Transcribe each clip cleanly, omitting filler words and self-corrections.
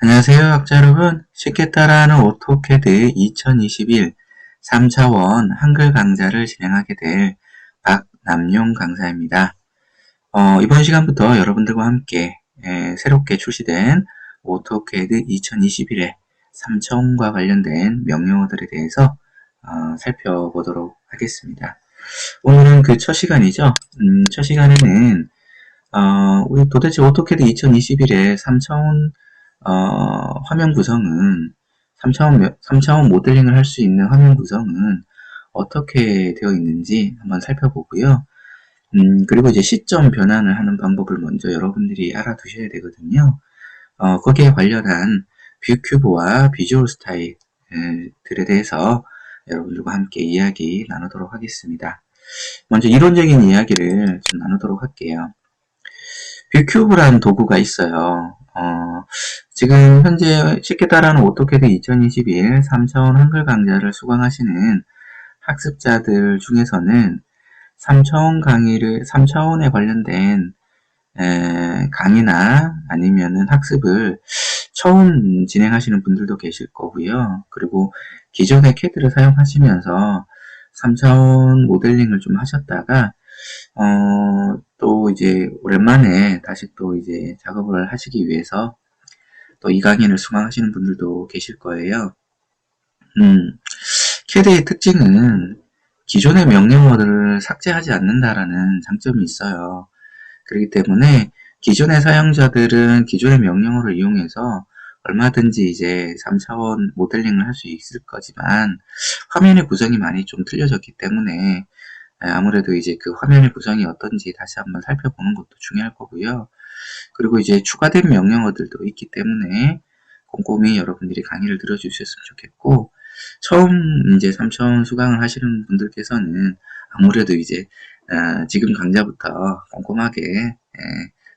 안녕하세요, 학자 여러분. 쉽게 따라하는 오토캐드 2021 3차원 한글 강좌를 진행하게 될 박남용 강사입니다. 이번 시간부터 여러분들과 함께 새롭게 출시된 오토캐드 2021의 3차원과 관련된 명령어들에 대해서 살펴보도록 하겠습니다. 오늘은 그 첫 시간이죠. 첫 시간에는 우리 도대체 오토캐드 2021의 3차원 화면 구성은 3차원 모델링을 할 수 있는 화면 구성은 어떻게 되어 있는지 한번 살펴보고요. 그리고 이제 시점 변환을 하는 방법을 먼저 여러분들이 알아두셔야 되거든요. 거기에 관련한 뷰큐브와 비주얼 스타일들에 대해서 여러분들과 함께 이야기 나누도록 하겠습니다. 먼저 이론적인 이야기를 좀 나누도록 할게요. 뷰큐브라는 도구가 있어요. 지금 현재 쉽게 따라하는 오토캐드 2021 3차원 한글 강좌를 수강하시는 학습자들 중에서는 3차원에 관련된 강의나 아니면은 학습을 처음 진행하시는 분들도 계실 거고요. 그리고 기존의 캐드를 사용하시면서 3차원 모델링을 좀 하셨다가 또 이제 오랜만에 다시 또 이제 작업을 하시기 위해서 또 이 강의를 수강하시는 분들도 계실 거예요. 캐드의 특징은 기존의 명령어들을 삭제하지 않는다라는 장점이 있어요. 그렇기 때문에 기존의 사용자들은 기존의 명령어를 이용해서 얼마든지 이제 3차원 모델링을 할 수 있을 거지만 화면의 구성이 많이 좀 틀려졌기 때문에 아무래도 이제 그 화면의 구성이 어떤지 다시 한번 살펴보는 것도 중요할 거고요. 그리고 이제 추가된 명령어들도 있기 때문에 꼼꼼히 여러분들이 강의를 들어주셨으면 좋겠고, 처음 이제 3차원 수강을 하시는 분들께서는 아무래도 이제 지금 강좌부터 꼼꼼하게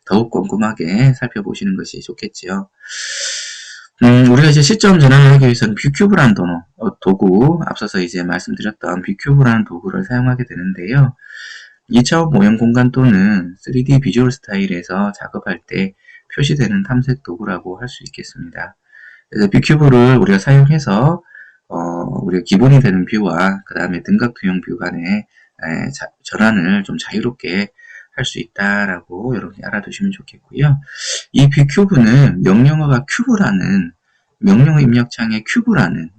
더욱 꼼꼼하게 살펴보시는 것이 좋겠지요. 우리가 이제 시점 전환을 하기 위해서는 뷰큐브라는 도구, 앞서서 이제 말씀드렸던 뷰큐브라는 도구를 사용하게 되는데요. 2차원 모형 공간 또는 3D 비주얼 스타일에서 작업할 때 표시되는 탐색 도구라고 할 수 있겠습니다. 그래서 뷰큐브를 우리가 사용해서 우리가 기본이 되는 뷰와 그 다음에 등각2형 뷰 간의 전환을 좀 자유롭게 할 수 있다라고 여러분이 알아두시면 좋겠고요. 이 뷰큐브는 명령어가 큐브라는 명령어 입력창에 큐브라는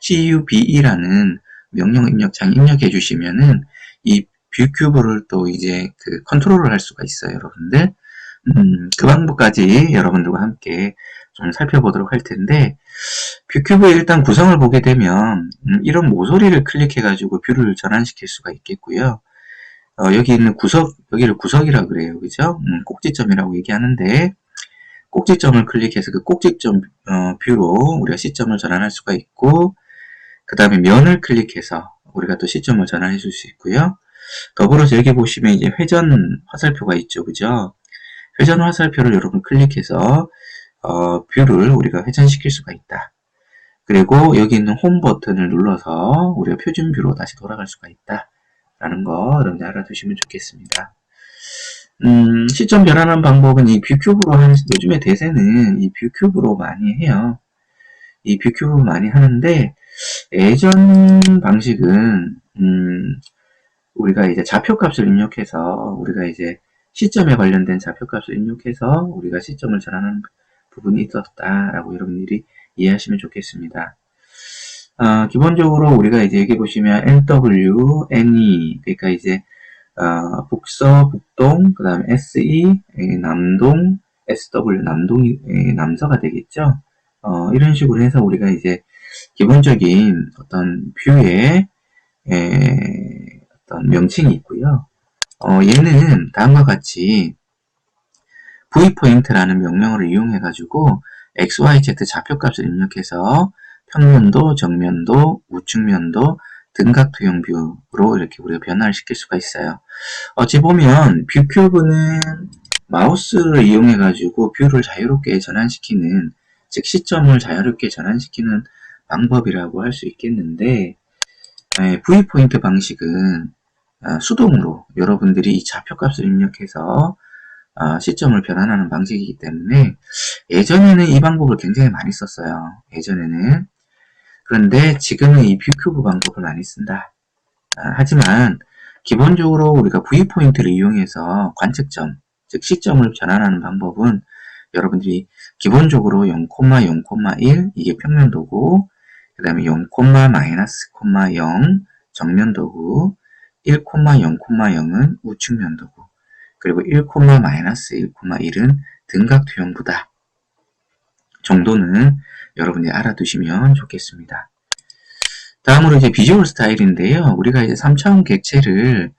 CUBE라는 명령어 입력창 입력해 주시면은 이 뷰큐브를 또 이제 그 컨트롤을 할 수가 있어요, 여러분들. 그 방법까지 여러분들과 함께 좀 살펴보도록 할 텐데, 뷰큐브의 일단 구성을 보게 되면 이런 모서리를 클릭해가지고 뷰를 전환시킬 수가 있겠고요. 여기 있는 여기를 구석이라고 그래요, 그죠? 꼭지점이라고 얘기하는데, 꼭지점을 클릭해서 그 꼭지점 뷰로 우리가 시점을 전환할 수가 있고, 그 다음에 면을 클릭해서 우리가 또 시점을 전환해 줄 수 있고요. 더불어서 여기 보시면 이제 회전 화살표가 있죠, 그죠? 회전 화살표를 여러분 클릭해서 뷰를 우리가 회전시킬 수가 있다. 그리고 여기 있는 홈 버튼을 눌러서 우리가 표준 뷰로 다시 돌아갈 수가 있다. 라는 거 여러분들 알아두시면 좋겠습니다. 시점 변환하는 방법은 이 뷰큐브로 하는, 요즘에 대세는 이 뷰큐브로 많이 해요. 이 뷰큐브로 많이 하는데, 예전 방식은, 우리가 이제 좌표값을 입력해서, 우리가 이제 시점에 관련된 좌표값을 입력해서, 우리가 시점을 전환하는 부분이 있었다라고 여러분들이 이해하시면 좋겠습니다. 기본적으로 우리가 이제 여기 보시면 NW, NE, 그러니까 이제 북서, 북동, 그 다음에 SE, 남동, SW, 남동이 남서가 되겠죠. 이런 식으로 해서 우리가 이제 기본적인 어떤 뷰의 어떤 명칭이 있고요. 얘는 다음과 같이 V포인트라는 명령어를 이용해 가지고 XYZ 좌표값을 입력해서 평면도, 정면도, 우측면도, 등각2형 뷰로 이렇게 우리가 변화를 시킬 수가 있어요. 어찌 보면 뷰큐브는 마우스를 이용해 가지고 뷰를 자유롭게 전환시키는, 즉 시점을 자유롭게 전환시키는 방법이라고 할 수 있겠는데, V포인트 방식은 수동으로 여러분들이 이 좌표값을 입력해서 시점을 변환하는 방식이기 때문에 예전에는 이 방법을 굉장히 많이 썼어요. 예전에는. 그런데 지금은 이 뷰큐브 방법을 많이 쓴다. 하지만 기본적으로 우리가 V포인트를 이용해서 관측점, 즉 시점을 변환하는 방법은 여러분들이 기본적으로 0,0,1 이게 평면도고, 그 다음에 0, 마이너스, 0 정면도고, 1,0,0은 우측면도고, 그리고 1, 마이너스 1,1은 등각투영부다 정도는 여러분이 알아두시면 좋겠습니다. 다음으로 이제 비주얼 스타일인데요. 우리가 이제 3차원 객체를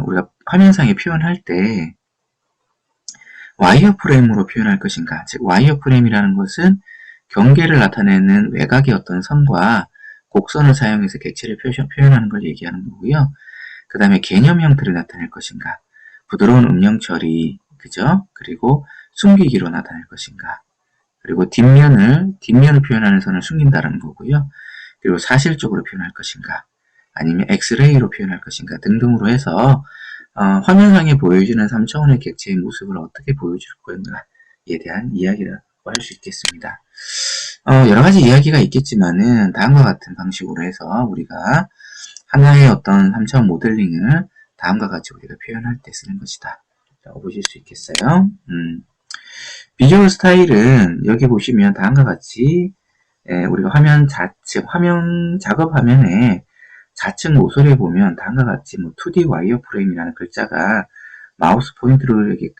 우리가 화면상에 표현할 때 와이어프레임으로 표현할 것인가, 즉 와이어프레임이라는 것은 경계를 나타내는 외곽의 어떤 선과 곡선을 사용해서 객체를 표현하는 걸 얘기하는 거고요. 그 다음에 개념 형태를 나타낼 것인가, 부드러운 음영 처리, 그죠? 그리고 숨기기로 나타낼 것인가, 그리고 뒷면을 표현하는 선을 숨긴다는 거고요. 그리고 사실적으로 표현할 것인가, 아니면 엑스레이로 표현할 것인가 등등으로 해서 화면상에 보여주는 3차원의 객체의 모습을 어떻게 보여줄 건가에 대한 이야기라고 할 수 있겠습니다. 여러 가지 이야기가 있겠지만은 다음과 같은 방식으로 해서 우리가 하나의 어떤 3차원 모델링을 다음과 같이 우리가 표현할 때 쓰는 것이다. 라고 보실 수 있겠어요. 비주얼 스타일은 여기 보시면 다음과 같이 우리가 화면 작업 화면에 좌측 모서리에 보면 다음과 같이 뭐 2D 와이어프레임이라는 글자가 마우스 포인트를 여기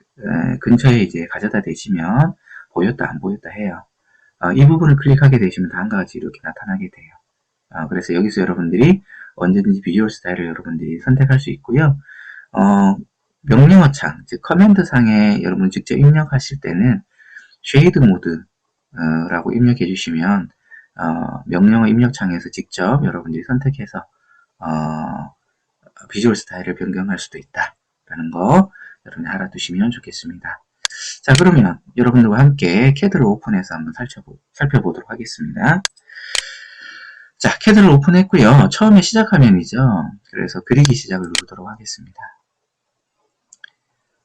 근처에 이제 가져다 대시면 보였다 안 보였다 해요. 이 부분을 클릭하게 되시면 다음과 같이 이렇게 나타나게 돼요. 그래서 여기서 여러분들이 언제든지 비주얼 스타일을 여러분들이 선택할 수 있고요. 명령어 창, 즉 커맨드 상에 여러분 직접 입력하실 때는 쉐이드 모드라고 입력해 주시면 명령어 입력창에서 직접 여러분들이 선택해서 비주얼 스타일을 변경할 수도 있다라는 거 여러분이 알아두시면 좋겠습니다. 자, 그러면 여러분들과 함께 캐드를 오픈해서 한번 살펴보도록 하겠습니다. 자, 캐드를 오픈했고요. 처음에 시작 화면이죠. 그래서 그리기 시작을 누르도록 하겠습니다.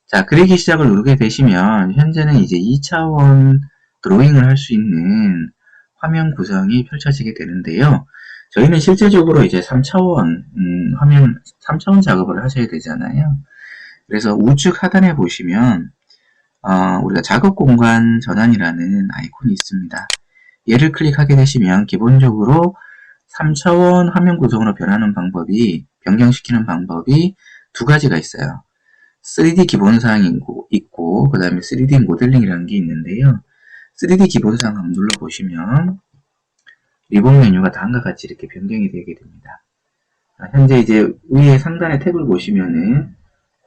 자, 그리기 시작을 누르게 되시면 현재는 이제 2차원 드로잉을 할 수 있는 화면 구성이 펼쳐지게 되는데요. 저희는 실제적으로 이제 3차원 화면 3차원 작업을 하셔야 되잖아요. 그래서 우측 하단에 보시면 우리가 작업 공간 전환이라는 아이콘이 있습니다. 얘를 클릭하게 되시면 기본적으로 3차원 화면 구성으로 변경시키는 방법이 두 가지가 있어요. 3D 기본사항이 있고 그 다음에 3D 모델링이라는 게 있는데요. 3D 기본사항 한번 눌러보시면 리본 메뉴가 다음과 같이 이렇게 변경이 되게 됩니다. 현재 이제 위에 상단의 탭을 보시면은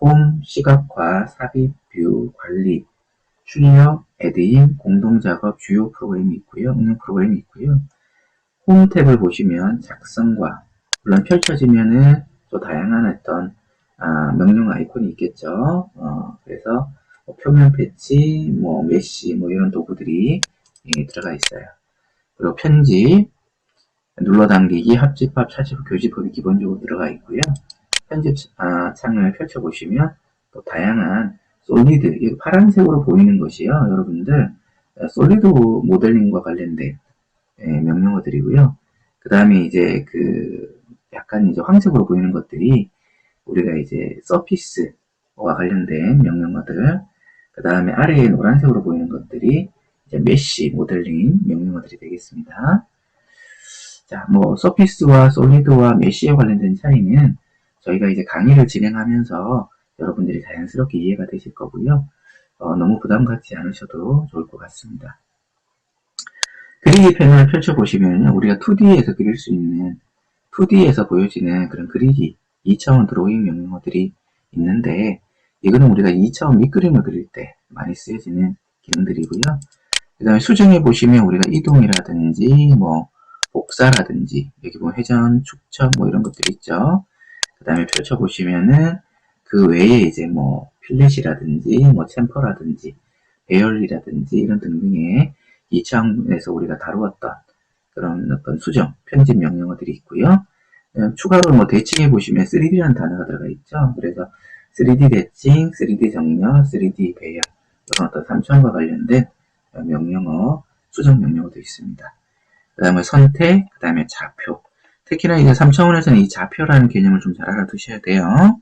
홈, 시각화, 삽입, 뷰, 관리, 출력, 애드인, 공동작업, 주요 프로그램이 있고요. 응용 프로그램이 있고요. 홈 탭을 보시면 작성과, 물론 펼쳐지면은 또 다양한 어떤 명령 아이콘이 있겠죠. 그래서 뭐 표면 패치, 뭐 메시, 이런 도구들이 들어가 있어요. 그리고 편집, 눌러당기기, 합집합, 차집합, 교집합이 기본적으로 들어가 있고요. 편집 창을 펼쳐보시면 또 다양한 솔리드, 이 파란색으로 보이는 것이요. 여러분들 솔리드 모델링과 관련된 명령어들이고요. 그 다음에 이제 약간 이제 황색으로 보이는 것들이 우리가 이제 서피스와 관련된 명령어들, 그 다음에 아래에 노란색으로 보이는 것들이 이제 메쉬 모델링 명령어들이 되겠습니다. 자, 서피스와 솔리드와 메쉬에 관련된 차이는 저희가 이제 강의를 진행하면서 여러분들이 자연스럽게 이해가 되실 거고요. 너무 부담 갖지 않으셔도 좋을 것 같습니다. 그리기 패널을 펼쳐보시면 우리가 2D에서 그릴 수 있는 2D에서 보여지는 그런 그리기 2차원 드로잉 명령어들이 있는데 이거는 우리가 2차원 밑그림을 그릴 때 많이 쓰여지는 기능들이고요. 그 다음에 수정해 보시면 우리가 이동이라든지 복사라든지 여기 보면 회전, 축척 이런 것들이 있죠. 그 다음에 펼쳐 보시면은 그 외에 이제 필렛이라든지 챔퍼라든지 배열이라든지 이런 등등의 2차원에서 우리가 다루었던 그런 어떤 수정, 편집 명령어들이 있고요. 추가로 대칭해 보시면 3D라는 단어가 들어가 있죠. 그래서 3D 대칭, 3D 정렬, 3D 배열 이런 어떤 3차원과 관련된 명령어, 수정 명령어도 있습니다. 그 다음에 선택, 그 다음에 좌표. 특히나 이제 3차원에서는 이 좌표라는 개념을 좀 잘 알아두셔야 돼요.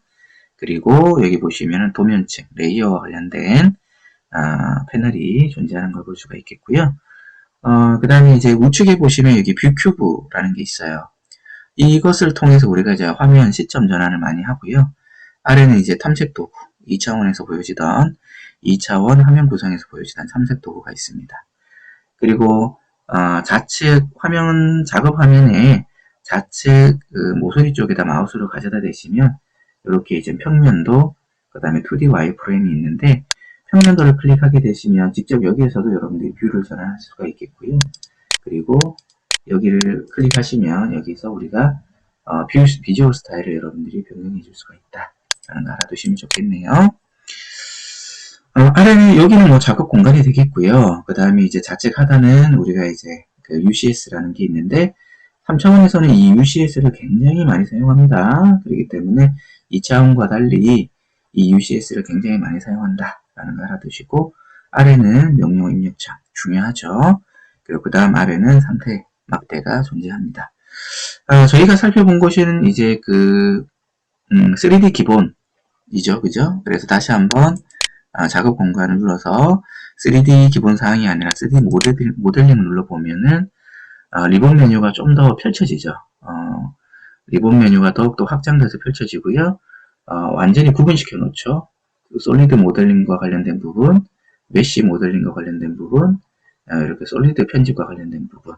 그리고 여기 보시면은 도면층, 레이어와 관련된 패널이 존재하는 걸 볼 수가 있겠고요. 그 다음에 이제 우측에 보시면 여기 뷰 큐브라는 게 있어요. 이것을 통해서 우리가 이제 화면 시점 전환을 많이 하고요. 아래는 이제 탐색 도구, 2차원에서 보여지던 2차원 화면 구성에서 보여지던 탐색 도구가 있습니다. 그리고 좌측 화면 작업 화면에 좌측 그 모서리 쪽에다 마우스를 가져다 대시면 이렇게 이제 평면도 그 다음에 2D 와이프레임이 있는데 평면도를 클릭하게 되시면 직접 여기에서도 여러분들이 뷰를 전환할 수가 있겠고요. 그리고 여기를 클릭하시면 여기서 우리가 비주얼 스타일을 여러분들이 변경해 줄 수가 있다 라는 거 알아두시면 좋겠네요. 아래는 여기는 뭐 작업 공간이 되겠고요. 그 다음에 이제 좌측 하단은 우리가 이제 그 UCS라는 게 있는데 3차원에서는 이 UCS를 굉장히 많이 사용합니다. 그렇기 때문에 2차원과 달리 이 UCS를 굉장히 많이 사용한다 라는 걸 알아두시고 아래는 명령어 입력창 중요하죠. 그리고 그 다음 아래는 상태 막대가 존재합니다. 저희가 살펴본 것은 이제 그 3D 기본이죠, 그죠? 그래서 다시 한번 작업 공간을 눌러서 3D 기본 사항이 아니라 3D 모델링을 눌러보면은 리본 메뉴가 좀 더 펼쳐지죠. 리본 메뉴가 더욱더 확장돼서 펼쳐지고요. 완전히 구분시켜 놓죠. 솔리드 모델링과 관련된 부분, 메쉬 모델링과 관련된 부분, 이렇게 솔리드 편집과 관련된 부분,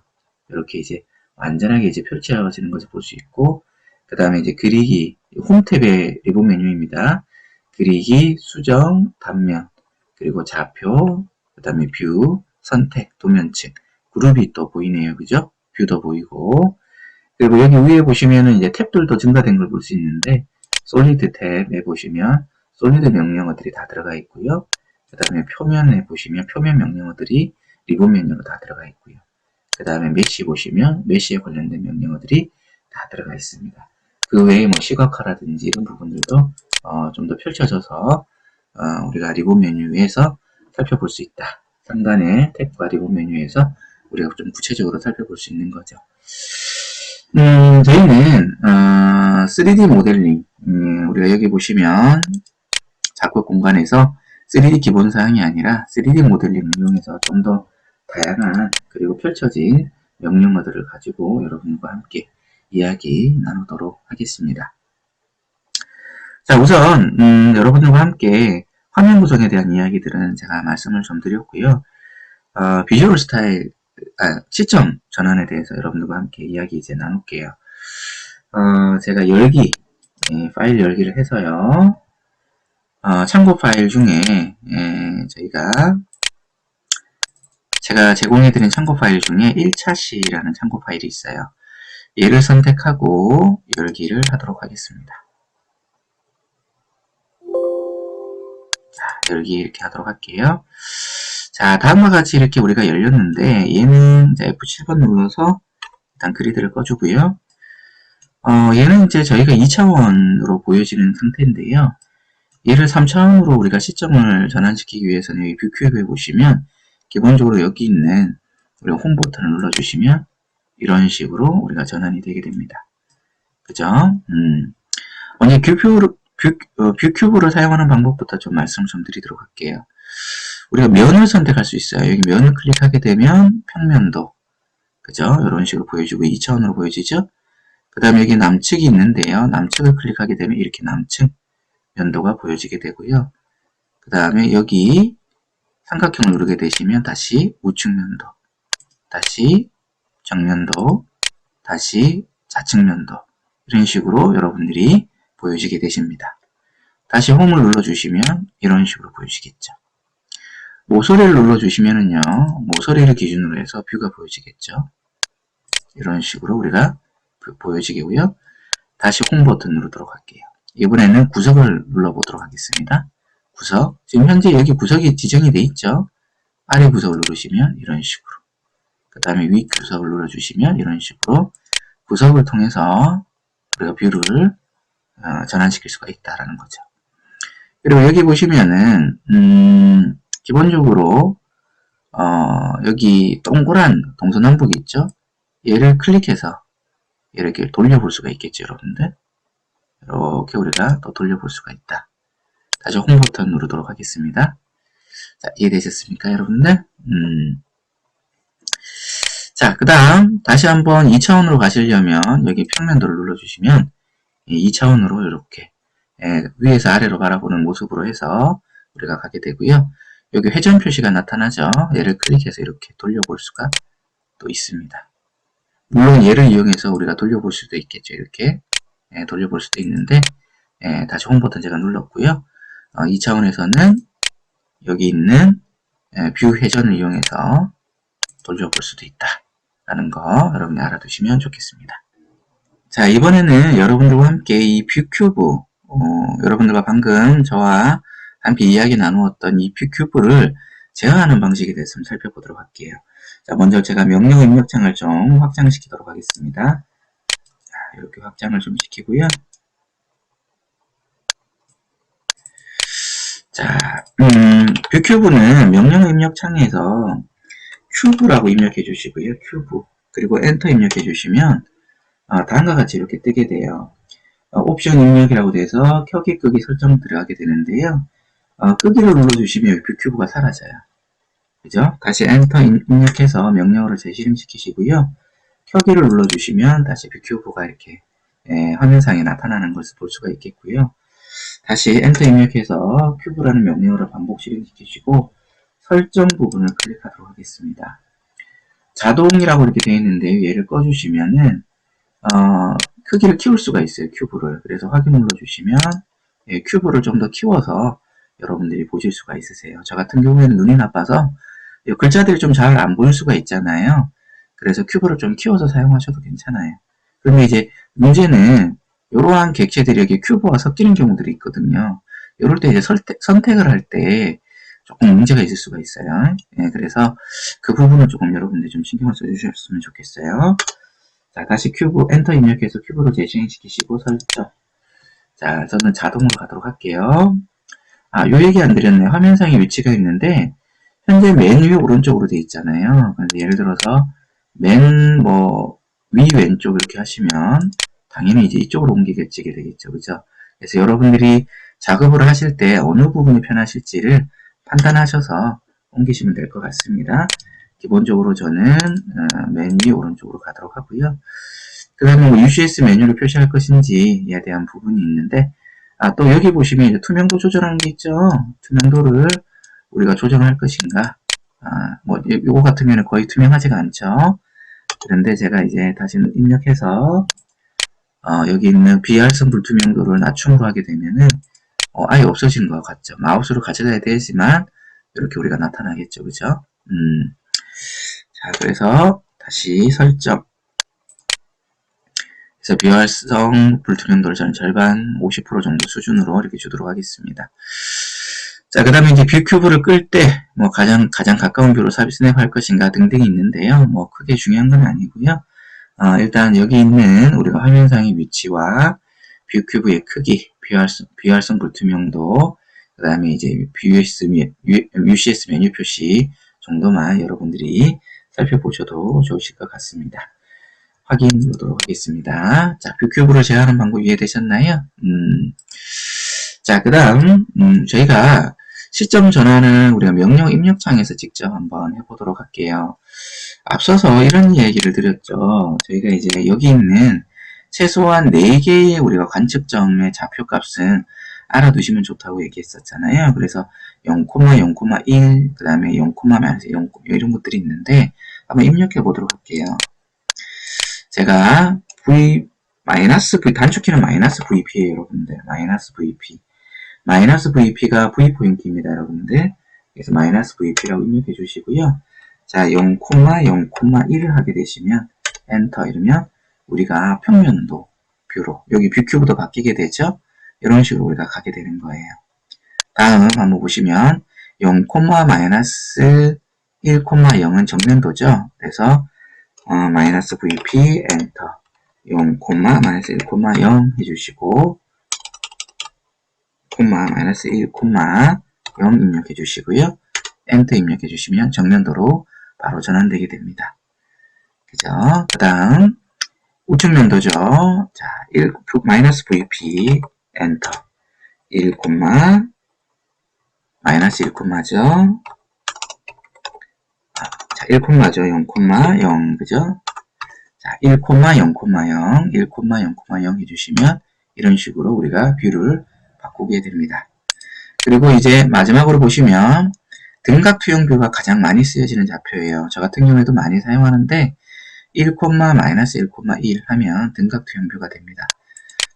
이렇게 이제 완전하게 이제 펼쳐지는 것을 볼 수 있고, 그 다음에 이제 그리기, 홈 탭의 리본 메뉴입니다. 그리기, 수정, 단면, 그리고 좌표, 그 다음에 뷰, 선택, 도면층, 그룹이 또 보이네요. 그죠? 뷰도 보이고, 그리고 여기 위에 보시면은 이제 탭들도 증가된 걸 볼 수 있는데, 솔리드 탭에 보시면 솔리드 명령어들이 다 들어가 있고요. 그 다음에 표면에 보시면 표면 명령어들이 리본 메뉴로 다 들어가 있고요. 그 다음에 메쉬 보시면 메쉬에 관련된 명령어들이 다 들어가 있습니다. 그 외에 뭐 시각화라든지 이런 부분들도 좀 더 펼쳐져서 우리가 리본 메뉴에서 살펴볼 수 있다. 상단의 탭과 리본 메뉴에서 우리가 좀 구체적으로 살펴볼 수 있는 거죠. 저희는 3D 모델링 우리가 여기 보시면 작업 공간에서 3D 기본 사항이 아니라 3D 모델링을 이용해서 좀 더 다양한 그리고 펼쳐진 명령어들을 가지고 여러분과 함께 이야기 나누도록 하겠습니다. 자, 우선 여러분들과 함께 화면 구성에 대한 이야기들은 제가 말씀을 좀 드렸고요. 비주얼 스타일 시점 전환에 대해서 여러분들과 함께 이야기 이제 나눌게요. 제가 파일 열기를 해서요. 참고 파일 중에 제가 제공해드린 참고 파일 중에 1차시라는 참고 파일이 있어요. 얘를 선택하고 열기를 하도록 하겠습니다. 자, 열기 이렇게 하도록 할게요. 자, 다음과 같이 이렇게 우리가 열렸는데 얘는 이제 F7번 눌러서 일단 그리드를 꺼주고요. 얘는 이제 저희가 2차원으로 보여지는 상태인데요. 얘를 3차원으로 우리가 시점을 전환시키기 위해서는 여기 뷰 큐브에 보시면 기본적으로 여기 있는 우리가 홈 버튼을 눌러주시면 이런 식으로 우리가 전환이 되게 됩니다. 그죠? 먼저 뷰 큐브를 사용하는 방법부터 좀 말씀 좀 드리도록 할게요. 우리가 면을 선택할 수 있어요. 여기 면을 클릭하게 되면 평면도, 그죠? 이런 식으로 보여주고 2차원으로 보여지죠? 그 다음에 여기 남측이 있는데요. 남측을 클릭하게 되면 이렇게 남측 면도가 보여지게 되고요. 그 다음에 여기 삼각형을 누르게 되시면 다시 우측 면도, 다시 정면도, 다시 좌측 면도 이런 식으로 여러분들이 보여지게 되십니다. 다시 홈을 눌러주시면 이런 식으로 보여지겠죠. 모서리를 눌러주시면은요, 모서리를 기준으로 해서 뷰가 보여지겠죠. 이런 식으로 우리가 보여지고요. 다시 홈 버튼 누르도록 할게요. 이번에는 구석을 눌러보도록 하겠습니다. 구석. 지금 현재 여기 구석이 지정이 되어 있죠. 아래 구석을 누르시면 이런 식으로. 그 다음에 위 구석을 눌러주시면 이런 식으로 구석을 통해서 우리가 뷰를 전환시킬 수가 있다라는 거죠. 그리고 여기 보시면은 기본적으로 여기 동그란 동서남북이 있죠? 얘를 클릭해서 이렇게 돌려볼 수가 있겠죠, 여러분들. 이렇게 우리가 또 돌려볼 수가 있다. 다시 홈 버튼 누르도록 하겠습니다. 자, 이해되셨습니까, 여러분들? 자, 그 다음 다시 한번 2차원으로 가시려면 여기 평면도를 눌러주시면 2차원으로 이렇게 위에서 아래로 바라보는 모습으로 해서 우리가 가게 되고요. 여기 회전 표시가 나타나죠. 얘를 클릭해서 이렇게 돌려볼 수가 또 있습니다. 물론 얘를 이용해서 우리가 돌려볼 수도 있겠죠. 이렇게 돌려볼 수도 있는데 다시 홈 버튼 제가 눌렀고요. 2차원에서는 여기 있는 뷰 회전을 이용해서 돌려볼 수도 있다 라는 거 여러분이 알아두시면 좋겠습니다. 자, 이번에는 여러분들과 함께 이 뷰큐브 여러분들과 방금 저와 함께 이야기 나누었던 이 뷰큐브를 제어하는 방식에 대해서 좀 살펴보도록 할게요. 자, 먼저 제가 명령 입력창을 좀 확장시키도록 하겠습니다. 자, 이렇게 확장을 좀 시키고요. 자, 뷰큐브는 명령 입력창에서 큐브라고 입력해 주시고요. 큐브. 그리고 엔터 입력해 주시면 다음과 같이 이렇게 뜨게 돼요. 옵션 입력이라고 돼서 켜기 끄기 설정 들어가게 되는데요. 끄기를 눌러주시면 뷰큐브가 사라져요. 그죠? 다시 엔터 입력해서 명령어를 재실행시키시고요. 켜기를 눌러주시면 다시 뷰큐브가 이렇게 화면상에 나타나는 것을 볼 수가 있겠고요. 다시 엔터 입력해서 큐브라는 명령어를 반복 실행시키시고 설정 부분을 클릭하도록 하겠습니다. 자동이라고 이렇게 되어 있는데 얘를 꺼주시면은 크기를 키울 수가 있어요. 큐브를. 그래서 확인 눌러주시면 큐브를 좀 더 키워서 여러분들이 보실 수가 있으세요. 저 같은 경우에는 눈이 나빠서 글자들이 좀 잘 안 보일 수가 있잖아요. 그래서 큐브를 좀 키워서 사용하셔도 괜찮아요. 그런데 이제 문제는 이러한 객체들이 여기 큐브와 섞이는 경우들이 있거든요. 이럴 때 이제 선택을 할 때 조금 문제가 있을 수가 있어요. 그래서 그 부분을 조금 여러분들이 좀 신경을 써주셨으면 좋겠어요. 자, 다시 큐브 엔터 입력해서 큐브로 재실행시키시고 설정. 자, 저는 자동으로 가도록 할게요. 요 얘기 안 드렸네요. 화면상에 위치가 있는데 현재 맨 위 오른쪽으로 되어 있잖아요. 그래서 예를 들어서 맨 위 왼쪽 이렇게 하시면 당연히 이제 이쪽으로 옮기게 되겠죠. 그죠? 그래서 여러분들이 작업을 하실 때 어느 부분이 편하실지를 판단하셔서 옮기시면 될 것 같습니다. 기본적으로 저는 맨 위 오른쪽으로 가도록 하고요. 그 다음에 UCS 메뉴를 표시할 것인지에 대한 부분이 있는데 또 여기 보시면 이제 투명도 조절하는 게 있죠. 투명도를 우리가 조정할 것인가. 요거 같은 경우는 거의 투명하지가 않죠. 그런데 제가 이제 다시 입력해서 여기 있는 비활성 불투명도를 낮춤으로 하게 되면은 아예 없어지는 것 같죠. 마우스로 가져가야 되지만 이렇게 우리가 나타나겠죠. 그죠? 자, 그래서 다시 설정. 그래서 비활성 불투명도를 저는 절반 50% 정도 수준으로 이렇게 주도록 하겠습니다. 자, 그 다음에 이제 뷰큐브를 끌 때 가장 가까운 뷰로 스냅할 것인가 등등이 있는데요. 크게 중요한 건 아니고요. 일단 여기 있는 우리가 화면상의 위치와 뷰큐브의 크기, 비활성 불투명도, 그 다음에 이제 UCS 메뉴 표시 정도만 여러분들이 살펴보셔도 좋으실 것 같습니다. 확인 누르도록 하겠습니다. 자, 뷰큐브를 제어하는 방법 이해되셨나요? 자, 그 다음 저희가 시점 전환은 우리가 명령 입력창에서 직접 한번 해보도록 할게요. 앞서서 이런 얘기를 드렸죠. 저희가 이제 여기 있는 최소한 4개의 우리가 관측점의 좌표값은 알아두시면 좋다고 얘기했었잖아요. 그래서 0, 0,1, 그 다음에 0, -0 이런 것들이 있는데 한번 입력해 보도록 할게요. 제가 V, 단축키는 -VP에요, 여러분들. -VP. -VP가 V 포인트입니다, 여러분들. 그래서 -VP라고 입력해 주시고요. 자, 0,0,1을 하게 되시면 엔터 이러면 우리가 평면도 뷰로 여기 뷰큐브도 바뀌게 되죠. 이런 식으로 우리가 가게 되는 거예요. 다음 한번 보시면 0,-1,0은 정면도죠. 그래서 -VP 엔터 0, -1,0 해주시고 마이너스 1, 0 입력해 주시고요. 엔터 입력해 주시면 정면도로 바로 전환되게 됩니다. 그죠? 그 다음 우측면도죠. 자, 마이너스 VP 엔터 1, 마이너스 1죠. 자, 1죠. 0, 그죠? 자, 1, 0, 1, 0, 해주시면 이런 식으로 우리가 뷰를 바꾸게 됩니다. 그리고 이제 마지막으로 보시면 등각 투영뷰가 가장 많이 쓰여지는 좌표예요. 저 같은 경우에도 많이 사용하는데 1, 마이너스 1, 하면 등각 투영뷰가 됩니다.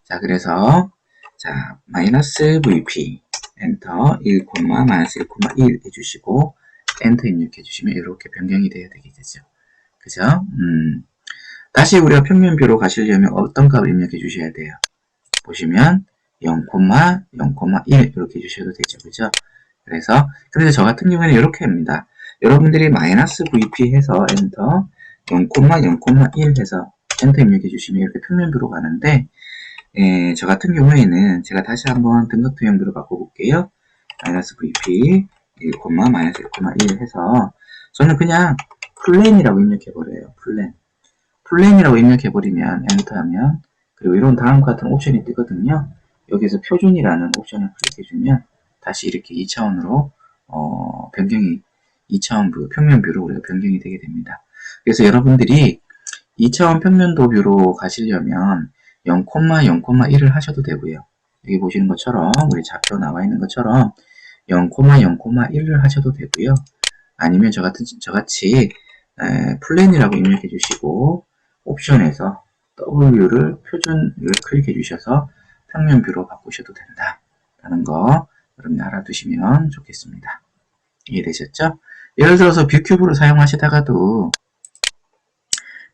자, 그래서 자, 마이너스 VP 엔터 1, 마이너스 1, 해주시고 엔터 입력해 주시면 이렇게 변경이 돼야 되게 되죠. 그죠? 다시 우리가 평면뷰로 가시려면 어떤 값을 입력해 주셔야 돼요? 보시면 0, 0,1 이렇게 주셔도 되죠. 그죠? 그래서 저 같은 경우에는 이렇게 합니다. 여러분들이 마이너스 VP 해서 엔터 0, 0,1 해서 엔터 입력해 주시면 이렇게 평면뷰로 가는데 저 같은 경우에는 제가 다시 한번 등각 투영뷰로 바꿔볼게요. 마이너스 VP 1, 마이너스 1,1 해서 저는 그냥 플랜이라고 입력해버려요. 플랜이라고 입력해버리면 엔터하면 그리고 이런 다음 같은 옵션이 뜨거든요. 여기서 표준이라는 옵션을 클릭해주면 다시 이렇게 2차원으로 변경이 2차원 뷰, 평면뷰로 우리가 변경이 되게 됩니다. 그래서 여러분들이 2차원 평면도 뷰로 가시려면 0, 0,1을 하셔도 되고요. 여기 보시는 것처럼 우리 좌표 나와 있는 것처럼 0, 0,1을 하셔도 되고요. 아니면 저같이 플랜이라고 입력해 주시고 옵션에서 W를 표준을 클릭해 주셔서 평면뷰로 바꾸셔도 된다 라는 거 여러분 알아두시면 좋겠습니다. 이해되셨죠? 예를 들어서 뷰큐브를 사용하시다가도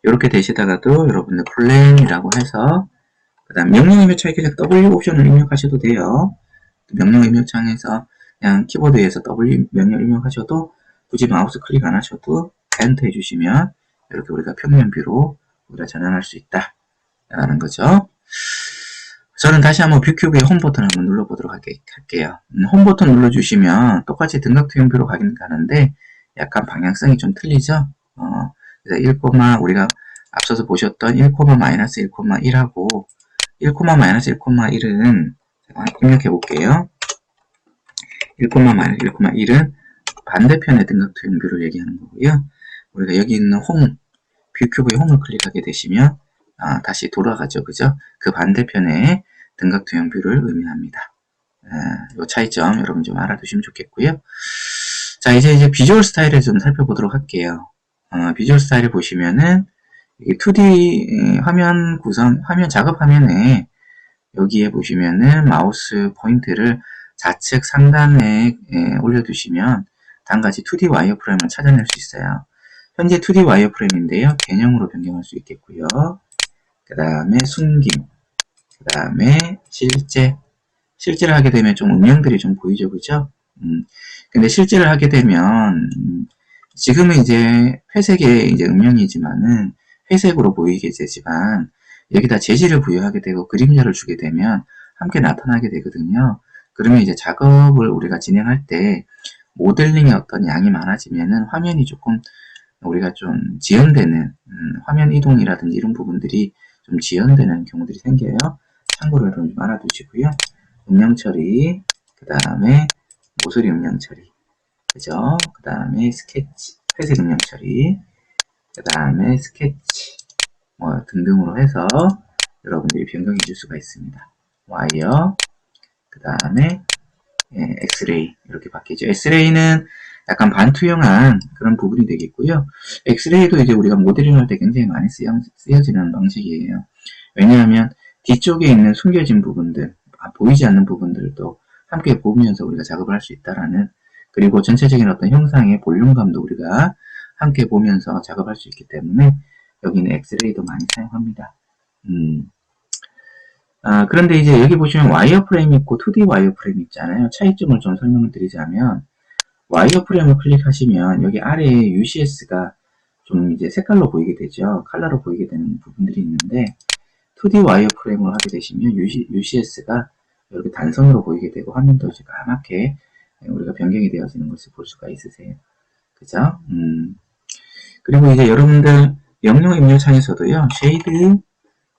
이렇게 되시다가도 여러분들 플랜이라고 해서 그 다음 명령 입력창에 그냥 W 옵션을 입력하셔도 돼요. 명령 입력창에서 그냥 키보드에서 W 명령 입력하셔도 굳이 마우스 클릭 안 하셔도 엔터 해주시면 이렇게 우리가 평면뷰로 우리가 전환할 수 있다 라는 거죠. 저는 다시 한번 뷰큐브의 홈 버튼 한번 눌러보도록 할게요. 홈 버튼 눌러주시면 똑같이 등각 투영뷰로 가긴 가는데 약간 방향성이 좀 틀리죠. 그래서 1, 우리가 앞서서 보셨던 1, 마이너스 1,1하고 1, 마이너스 1,1은 제가 입력해 볼게요. 1, 마이너스 1,1은 반대편의 등각 투영뷰를 얘기하는 거고요. 우리가 여기 있는 홈, 뷰큐브의 홈을 클릭하게 되시면 다시 돌아가죠. 그죠? 그 반대편에 등각 투영뷰를 의미합니다. 이 차이점 여러분 좀 알아두시면 좋겠고요. 자, 이제 비주얼 스타일을 좀 살펴보도록 할게요. 비주얼 스타일을 보시면은 2D 화면 화면 작업 화면에 여기에 보시면은 마우스 포인트를 좌측 상단에 올려두시면 다음같이 2D 와이어프레임을 찾아낼 수 있어요. 현재 2D 와이어프레임인데요. 개념으로 변경할 수 있겠고요. 그 다음에 숨김, 그 다음에 실제를 하게 되면 좀 음영들이 좀 보이죠, 그죠? 근데 실제를 하게 되면 지금은 이제 회색의 이제 음영이지만은 회색으로 보이게 되지만 여기다 재질을 부여하게 되고 그림자를 주게 되면 함께 나타나게 되거든요. 그러면 이제 작업을 우리가 진행할 때 모델링의 어떤 양이 많아지면은 화면이 조금 우리가 좀 지연되는 화면 이동이라든지 이런 부분들이 좀 지연되는 경우들이 생겨요. 참고로 여러분 좀 알아두시고요. 음영 처리, 그 다음에 모서리 음영 처리, 그죠? 그 다음에 스케치, 회색 음영 처리, 그 다음에 스케치, 뭐 등등으로 해서 여러분들이 변경해 줄 수가 있습니다. 와이어, 그 다음에 엑스레이 이렇게 바뀌죠. 엑스레이는 약간 반투영한 그런 부분이 되겠고요. 엑스레이도 이제 우리가 모델링 할 때 굉장히 많이 쓰여지는 방식이에요. 왜냐하면 뒤쪽에 있는 숨겨진 부분들, 보이지 않는 부분들도 함께 보면서 우리가 작업을 할 수 있다라는, 그리고 전체적인 어떤 형상의 볼륨감도 우리가 함께 보면서 작업할 수 있기 때문에 여기는 엑스레이도 많이 사용합니다. 그런데 이제 여기 보시면 와이어프레임 있고 2D 와이어프레임 있잖아요. 차이점을 좀 설명을 드리자면, 와이어프레임을 클릭하시면 여기 아래에 UCS가 좀 이제 색깔로 보이게 되죠. 컬러로 보이게 되는 부분들이 있는데, 2D 와이어프레임을 하게 되시면 UCS가 이렇게 단선으로 보이게 되고 화면도 이제 까맣게 우리가 변경이 되어지는 것을 볼 수가 있으세요. 그죠? 그리고 이제 여러분들 명령 입력 창에서도요, 쉐이드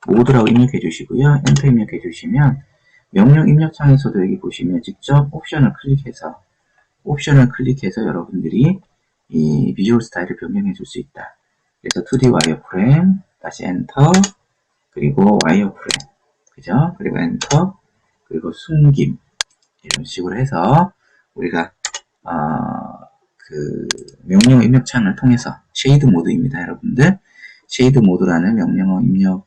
모드라고 입력해 주시고요, 엔터 입력해 주시면 명령 입력 창에서도 여기 보시면 직접 옵션을 클릭해서 여러분들이 이 비주얼 스타일을 변경해 줄 수 있다. 그래서 2D 와이어프레임, 다시 엔터, 그리고 와이어프레임, 그죠? 그리고 엔터, 그리고 숨김, 이런 식으로 해서 우리가 그 명령 입력창을 통해서 쉐이드 모드입니다, 여러분들. 쉐이드 모드라는 명령어 입력을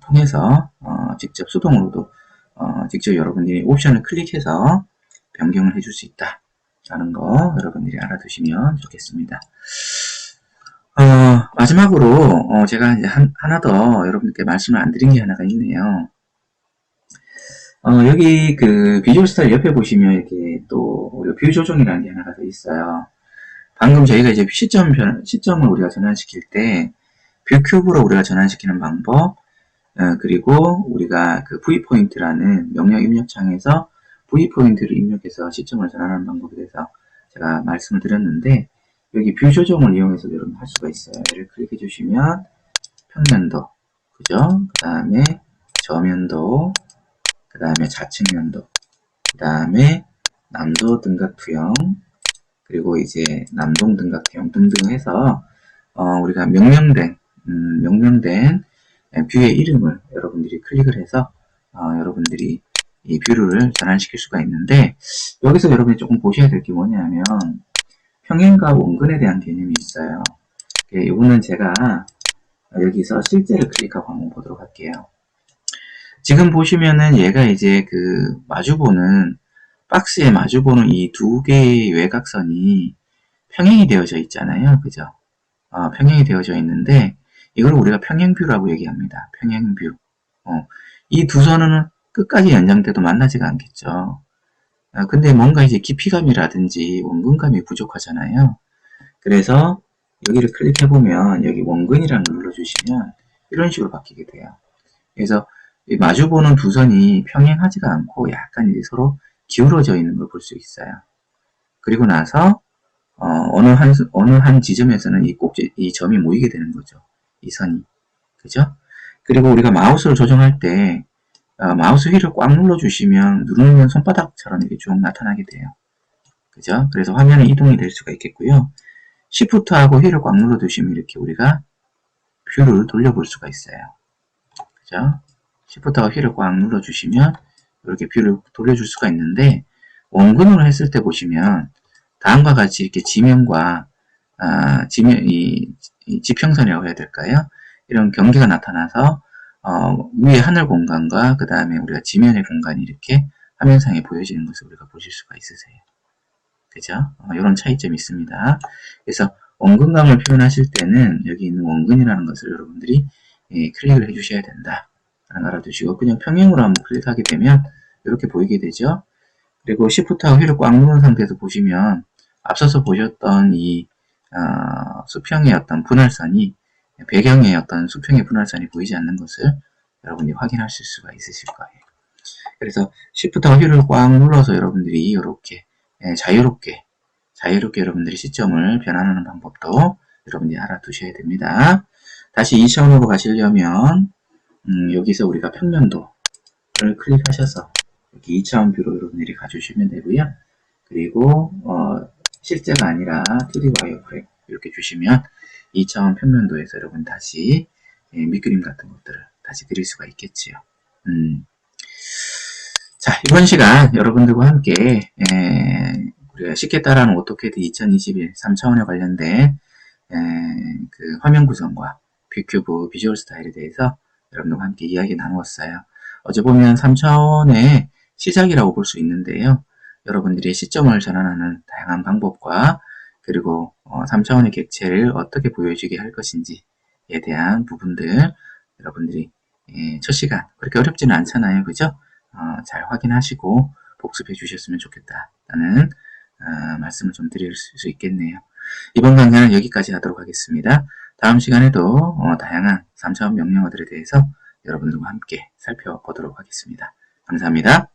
통해서 직접 수동으로도 직접 여러분들이 옵션을 클릭해서 변경을 해줄 수 있다 라는 거 여러분들이 알아두시면 좋겠습니다. 마지막으로 제가 이제 하나 더 여러분들께 말씀을 안 드린 게 하나가 있네요. 여기 그 비주얼 스타일 옆에 보시면 이렇게 또 뷰 조정이라는 게 하나가 더 있어요. 방금 저희가 이제 시점을 우리가 전환시킬 때 뷰 큐브로 우리가 전환시키는 방법, 그리고 우리가 그 V 포인트라는 명령 입력창에서 V 포인트를 입력해서 시점을 전환하는 방법에 대해서 제가 말씀을 드렸는데, 여기 뷰 조정을 이용해서 여러분 할 수가 있어요. 얘를 클릭해 주시면 평면도, 그죠? 그 다음에 저면도, 그 다음에 좌측면도, 그 다음에 남도 등각투영, 그리고 이제 남동 등각투영 등등 해서 우리가 명명된 뷰의 이름을 여러분들이 클릭을 해서 여러분들이 이 뷰를 전환시킬 수가 있는데, 여기서 여러분이 조금 보셔야 될 게 뭐냐면 평행과 원근에 대한 개념이 있어요. 이거는 제가 여기서 실제를 클릭하고 한번 보도록 할게요. 지금 보시면은 얘가 이제 그 박스에 마주보는 이 두 개의 외곽선이 평행이 되어져 있잖아요. 그죠? 평행이 되어져 있는데 이걸 우리가 평행뷰라고 얘기합니다. 평행뷰. 이 두 선은 끝까지 연장돼도 만나지가 않겠죠. 근데 뭔가 이제 깊이감이라든지 원근감이 부족하잖아요. 그래서 여기를 클릭해보면 여기 원근이라는 걸 눌러주시면 이런 식으로 바뀌게 돼요. 그래서 마주보는 두 선이 평행하지가 않고 약간 이제 서로 기울어져 있는 걸 볼 수 있어요. 그리고 나서 어느 한 지점에서는 이 점이 모이게 되는 거죠. 이 선이. 그죠? 그리고 우리가 마우스를 조정할 때 마우스 휠을 꽉 눌러주시면 누르면 손바닥처럼 이렇게 쭉 나타나게 돼요. 그죠? 그래서 화면이 이동이 될 수가 있겠고요. Shift하고 휠을 꽉 눌러두시면 이렇게 우리가 뷰를 돌려볼 수가 있어요. 그죠? Shift하고 휠을 꽉 눌러주시면 이렇게 뷰를 돌려줄 수가 있는데, 원근으로 했을 때 보시면 다음과 같이 이렇게 지면과 지평선이라고 해야 될까요? 이런 경계가 나타나서 위에 하늘 공간과 그 다음에 우리가 지면의 공간이 이렇게 화면상에 보여지는 것을 우리가 보실 수가 있으세요. 그죠? 이런 차이점이 있습니다. 그래서 원근감을 표현하실 때는 여기 있는 원근이라는 것을 여러분들이 클릭을 해주셔야 된다 라는 걸 알아두시고, 그냥 평행으로 한번 클릭하게 되면 이렇게 보이게 되죠. 그리고 Shift하고 휠을 꽉 누른 상태에서 보시면 앞서서 보셨던 이 수평의 어떤 분할선이, 배경의 어떤 수평의 분할선이 보이지 않는 것을 여러분이 확인하실 수가 있으실 거예요. 그래서 Shift하고 휠을 꽉 눌러서 여러분들이 이렇게 자유롭게 여러분들이 시점을 변환하는 방법도 여러분들이 알아두셔야 됩니다. 다시 2차원으로 가시려면 여기서 우리가 평면도를 클릭하셔서 여기 2차원 뷰로 여러분들이 가주시면 되고요. 그리고 실제가 아니라 2D 와이어프레임 이렇게 주시면 2차원 평면도에서 여러분 다시 밑그림 같은 것들을 다시 그릴 수가 있겠지요. 자, 이번 시간 여러분들과 함께 우리가 쉽게 따라하는 오토캐드 2021 3차원에 관련된 그 화면 구성과 뷰큐브 비주얼 스타일에 대해서 여러분들과 함께 이야기 나누었어요. 어제 보면 3차원의 시작이라고 볼 수 있는데요. 여러분들이 시점을 전환하는 다양한 방법과 그리고 3차원의 객체를 어떻게 보여주게 할 것인지에 대한 부분들 여러분들이 첫 시간 그렇게 어렵지는 않잖아요. 그죠? 잘 확인하시고 복습해 주셨으면 좋겠다라는 말씀을 좀 드릴 수 있겠네요. 이번 강좌는 여기까지 하도록 하겠습니다. 다음 시간에도 다양한 3차원 명령어들에 대해서 여러분들과 함께 살펴보도록 하겠습니다. 감사합니다.